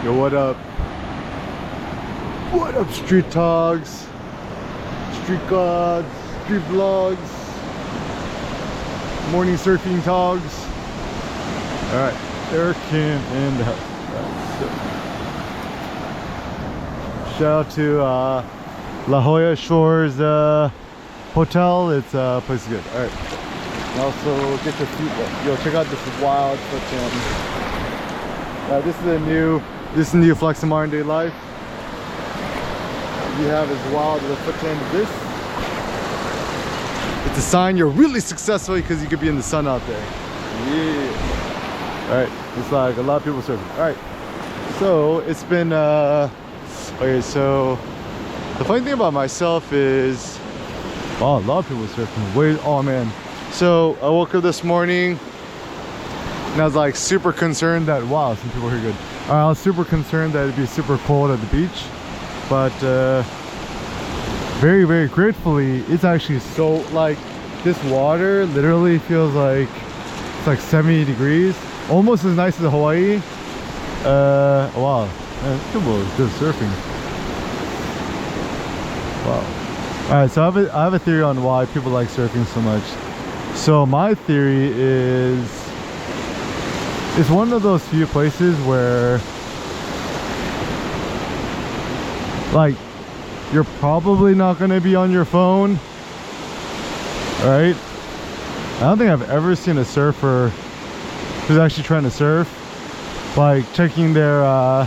Yo, what up? What up, street dogs? Street gods, street vlogs, morning surfing dogs. Alright, Eric Kim in the house. Right, so. Shout out to La Jolla Shores Hotel. It's place is good. Alright. Also get your feet wet. Yo, check out this wild foot cam. This is the new Flex in modern day life. You have as wild as a foot cam as this. It's a sign you're really successful because you could be in the sun out there. Yeah. Alright, it's like a lot of people surfing. Alright. So it's been okay, so the funny thing about myself is wow, a lot of people surfing. Wait, oh man. So I woke up this morning and I was like super concerned that wow, some people are here good. I was super concerned that it'd be super cold at the beach, but very, very gratefully, it's actually so like this water literally feels like it's like 70 degrees, almost as nice as Hawaii. Wow, man, people are good surfing. Wow. All right, so I have a theory on why people like surfing so much. So my theory is it's one of those few places where like you're probably not going to be on your phone, right? I don't think I've ever seen a surfer who's actually trying to surf like checking their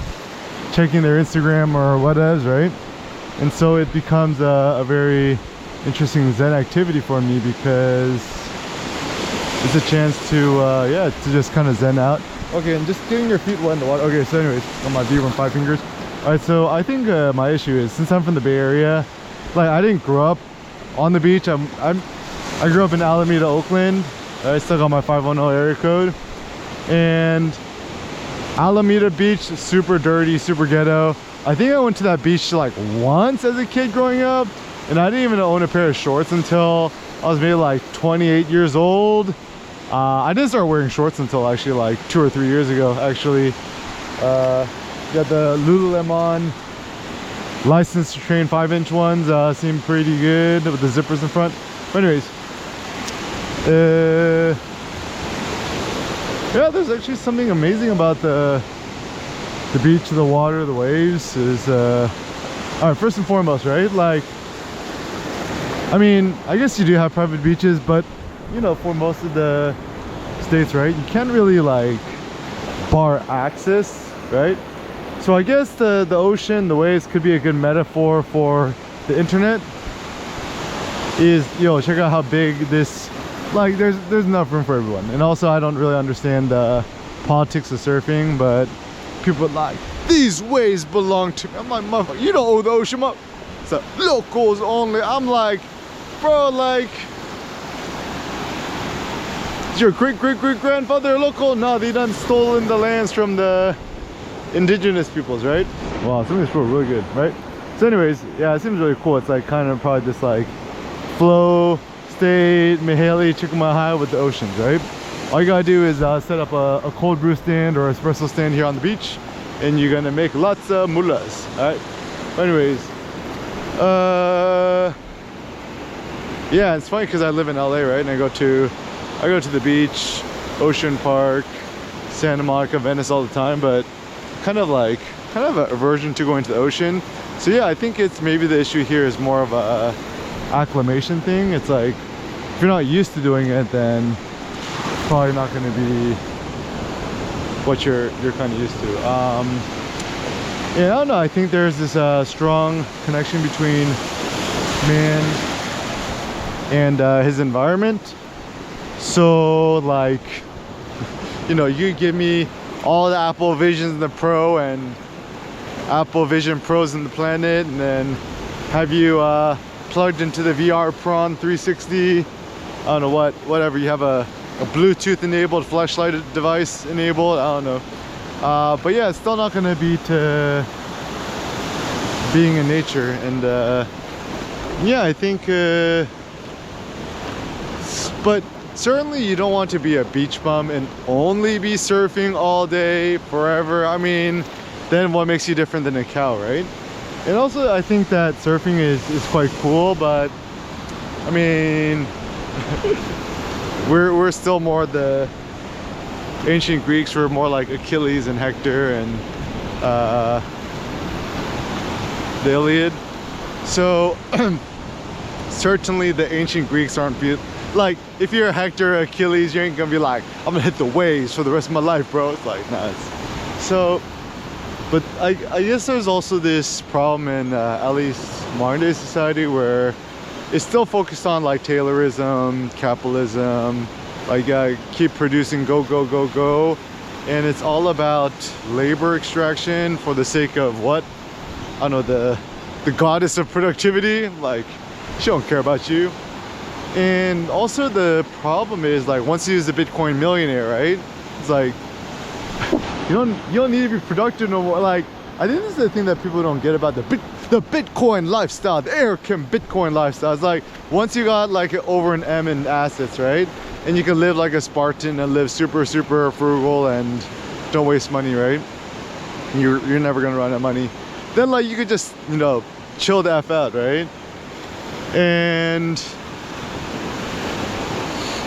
Instagram or whatever, right? And so it becomes a very interesting Zen activity for me because it's a chance to yeah, to just kind of zen out. Okay, and just getting your feet wet in the water. Okay, so anyways, on my view from 5 fingers. All right, so I think my issue is since I'm from the Bay Area, like I didn't grow up on the beach. I grew up in Alameda, Oakland. I still got my 510 area code, and Alameda Beach, super dirty, super ghetto. I think I went to that beach like once as a kid growing up, and I didn't even own a pair of shorts until I was maybe like 28 years old. I didn't start wearing shorts until actually like 2 or 3 years ago. Actually, got the Lululemon licensed to train 5-inch ones. Seem pretty good with the zippers in front. But anyways, yeah, there's actually something amazing about the beach, the water, the waves. Is all right. First and foremost, right? Like, I mean, I guess you do have private beaches, but you know, for most of the states, right, you can't really like bar access, right? So I guess the ocean, the waves could be a good metaphor for the internet. Is, yo, check out how big this, like there's enough room for everyone. And also I don't really understand the politics of surfing, but people are like, these waves belong to me. I'm like, motherfucker, you don't owe the ocean up. It's like, locals only. I'm like, bro, like, is your great-great-great-grandfather a local? No, they done stolen the lands from the indigenous peoples, right? Wow, some of these people are really good, right? So anyways, yeah, it seems really cool. It's like kind of probably this like flow state, Mahale, Chickamauga with the oceans, right? All you gotta do is set up a cold brew stand or espresso stand here on the beach, and you're gonna make lots of mullahs, all right? But anyways, yeah, it's funny because I live in LA, right? And I go to the beach, Ocean Park, Santa Monica, Venice all the time, but kind of an aversion to going to the ocean. So yeah, I think it's maybe the issue here is more of a acclimation thing. It's like if you're not used to doing it, then it's probably not going to be what you're kind of used to. Yeah, I don't know. I think there's this strong connection between man and his environment. So like, you know, you give me all the Apple Visions in the Pro and Apple Vision Pros in the Planet, and then have you plugged into the VR Prawn 360, I don't know whatever, you have a Bluetooth enabled flashlight device enabled, I don't know, but yeah, it's still not going to beat being in nature. And yeah, I think but certainly you don't want to be a beach bum and only be surfing all day forever. I mean, then what makes you different than a cow, right? And also I think that surfing is quite cool, but I mean we're still more the ancient Greeks. Were more like Achilles and Hector and the Iliad. So certainly the ancient Greeks aren't like, if you're Hector or Achilles, you ain't gonna be like, I'm gonna hit the waves for the rest of my life, bro. It's like, nah. So, but I guess there's also this problem in at least modern day society where it's still focused on like Taylorism, capitalism, like keep producing, go, go, go, go. And it's all about labor extraction for the sake of what? I don't know, the goddess of productivity. Like, she don't care about you. And also the problem is, like, once you're a Bitcoin millionaire, right? It's like you don't need to be productive no more. Like, I think this is the thing that people don't get about the Bitcoin lifestyle, the American Bitcoin lifestyle. It's like, once you got like over an M in assets, right? And you can live like a Spartan and live super, super frugal and don't waste money, right? You're never gonna run out of money. Then like you could just, you know, chill the F out, right? And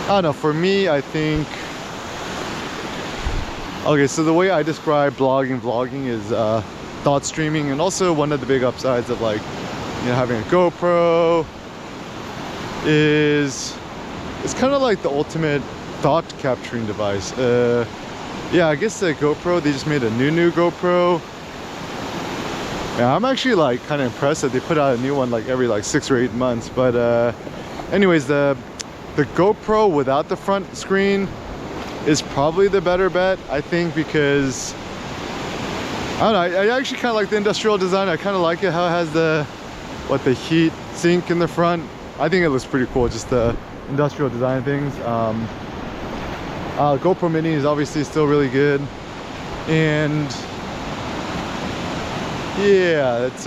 I don't know, for me, I think, okay, so the way I describe vlogging is thought streaming, and also one of the big upsides of, like, you know, having a GoPro is it's kind of like the ultimate thought capturing device. Yeah, I guess the GoPro, they just made a new GoPro. Yeah, I'm actually like kind of impressed that they put out a new one like every like 6 or 8 months. But anyways, the GoPro without the front screen is probably the better bet, I think, because I don't know, I actually kind of like the industrial design. I kind of like it how it has the heat sink in the front. I think it looks pretty cool, just the industrial design things. GoPro Mini is obviously still really good, and yeah, it's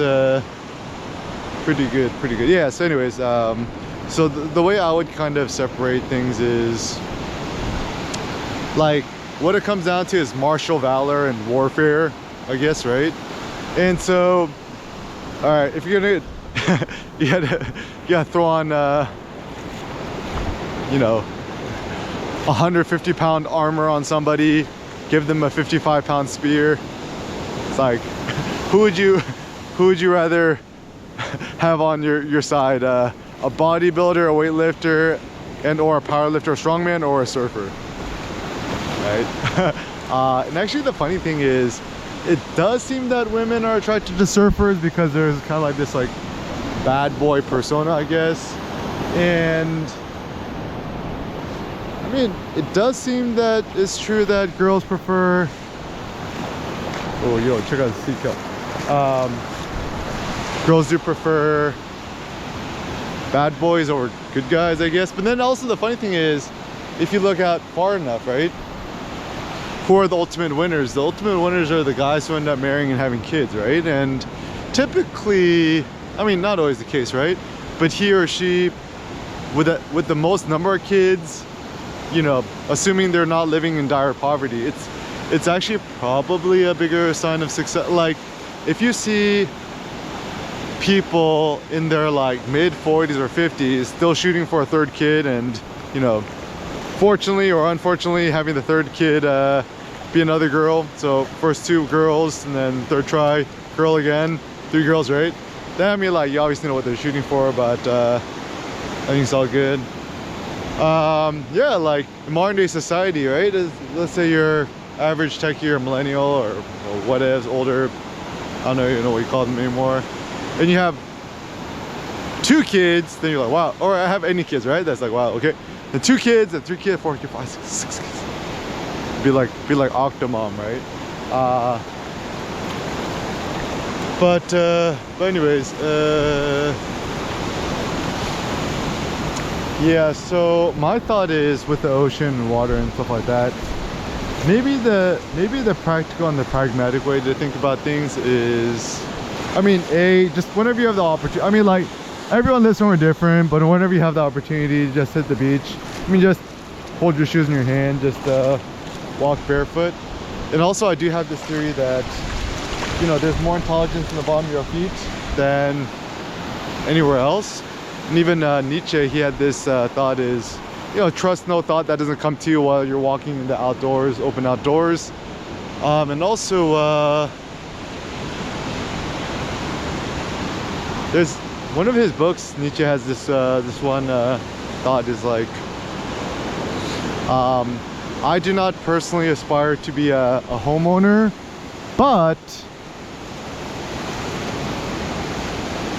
pretty good. Yeah, so anyways, so the way I would kind of separate things is, like, what it comes down to is martial valor and warfare, I guess, right? And so, all right, if you're gonna you gotta throw on you know, 150-pound armor on somebody, give them a 55-pound spear. It's like, who would you rather have on your side? A bodybuilder, a weightlifter, and or a powerlifter, a strongman, or a surfer, right? And actually the funny thing is, it does seem that women are attracted to surfers because there's kind of like this like bad boy persona, I guess. And I mean, it does seem that it's true that girls prefer, oh yo, check out the seatbelt. Girls do prefer bad boys over good guys, I guess. But then also the funny thing is, if you look out far enough, right, who are the ultimate winners? The ultimate winners are the guys who end up marrying and having kids, right? And typically, I mean, not always the case, right? But he or she with the most number of kids, you know, assuming they're not living in dire poverty, it's actually probably a bigger sign of success. Like, if you see people in their like mid 40s or 50s still shooting for a third kid, and, you know, fortunately or unfortunately having the third kid be another girl, so first 2 girls and then third try girl again, 3 girls, right? Then, I mean, like, you obviously know what they're shooting for, but I think it's all good. Yeah, like in modern day society, right, let's say you're average techie or millennial or whatever, older, I don't know, you know what you call them anymore, and you have 2 kids, then you're like, wow. Or I have any kids, right? That's like, wow, okay. And 2 kids, and 3 kids, 4 kids, 5, 6 kids. Be like Octomom, right? But anyways, yeah, so my thought is, with the ocean and water and stuff like that, maybe the practical and the pragmatic way to think about things is, I mean, just whenever you have the opportunity, I mean, like, everyone lives somewhere different, but whenever you have the opportunity, just hit the beach. I mean, just hold your shoes in your hand, just walk barefoot. And also, I do have this theory that you know, there's more intelligence in the bottom of your feet than anywhere else. And even Nietzsche, he had this thought is, you know, trust no thought that doesn't come to you while you're walking in the outdoors, open outdoors. And also there's one of his books, Nietzsche has this this one thought is like, I do not personally aspire to be a homeowner, but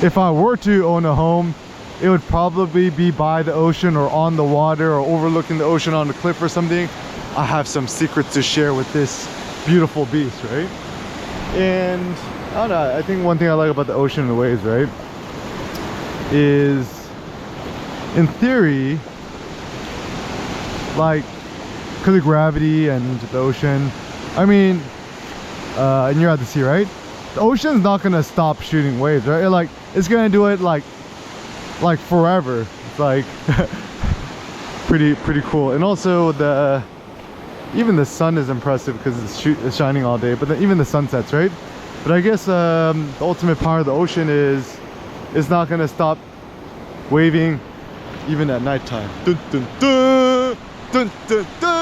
if I were to own a home, it would probably be by the ocean or on the water or overlooking the ocean on a cliff or something. I have some secrets to share with this beautiful beast, right? And I don't know, I think one thing I like about the ocean and the waves, right, is in theory, like, because of gravity and the ocean, I mean, and you're at the sea, right? The ocean's not gonna stop shooting waves, right? Like, it's gonna do it like forever. It's like pretty cool. And also even the sun is impressive because it's shining all day, but then even the sunsets, right? But I guess the ultimate power of the ocean is it's not gonna stop waving even at nighttime. Dun, dun, dun, dun, dun, dun.